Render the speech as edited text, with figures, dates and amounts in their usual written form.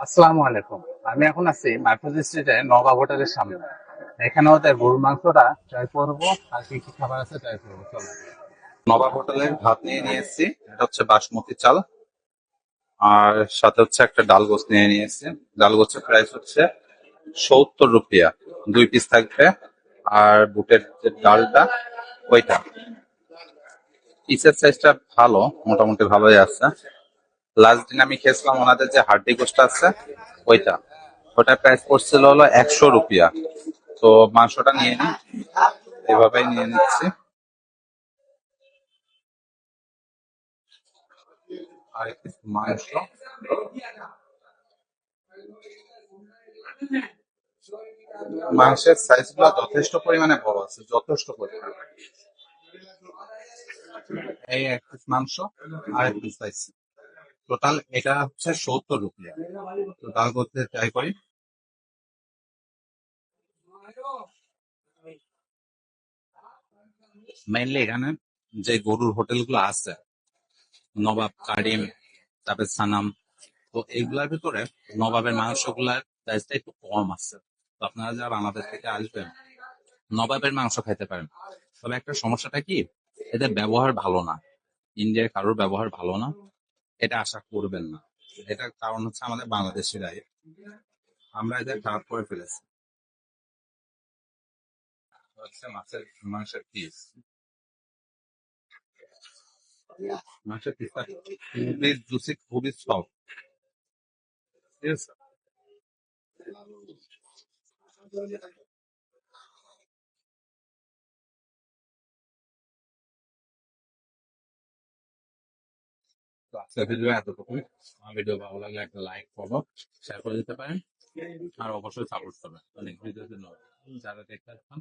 আসসালামু আলাইকুম। আমি এখন আছি মার্কেট স্ট্রিটে নবাব হোটেলের সামনে। এখানে ওদের গরুর মাংসটা ট্রাই করবো, আর কি কি খাবার আছে ট্রাই করবো। চলো। নবাব হোটেলের ভাত নিয়ে এসেছি। এটা হচ্ছে বাসমতি চাল। আর সাথে হচ্ছে একটা ডাল গোছ নিয়ে এসেছি। ডাল গোছের প্রাইস হচ্ছে 70 রুপিয়া। 2 পিস থাকবে। আর বুটের যে ডালটা, ওইটা পিসের সাইজটা ভালো, মোটামুটি ভালোই আছে। লাস্ট দিন আমি খেয়েছিলাম ওনাদের যে হাড্ডি গোছটা আছে, ওইটা ওটার প্রাইস পড়ছিল হলো 100 রুপিয়া। তো মাংসটা নিয়ে নিই, এভাবেই নিয়ে নিচ্ছি। আর একটু মাংস। মাংসের সাইজ গুলো যথেষ্ট পরিমাণে বড় আছে, যথেষ্ট পরিমাণে। এই এক পিস মাংস আর এক পিস সাইজ, টোটাল এটা হচ্ছে 70 রুপিয়া। তো ডাল করতে ট্রাই করি। মেইনলি এখানে যে গরুর হোটেল গুলো আছে, নবাব, কারিম, তারপরে সানাম, তো এইগুলার ভিতরে নবাবের মাংস গুলার প্রাইসটা একটু কম আছে। তো আপনারা যারা বাংলাদেশ থেকে আসবেন, নবাবের মাংস খাইতে পারেন। তবে একটা সমস্যাটা কি, এদের ব্যবহার ভালো না। ইন্ডিয়ার কারোর ব্যবহার ভালো না, এটা আশা করবেন না। এটার কারণ হচ্ছে আমাদের বাংলাদেশিরাই, আমরা এদের খারাপ করে ফেলেছি। হচ্ছে মাছের মাংসের পিস, মাংসের পিসটা খুবই জুসি, খুবই সফট। ঠিক আছে। তো আজকের ভিডিও এতটুকুই। আমার ভিডিও ভালো লাগলে একটা লাইক, ফলো, শেয়ার করে দিতে পারেন। আর অবশ্যই সাপোর্ট করবেন অনেক ভিডিওর জন্য। যারা দেখতে চান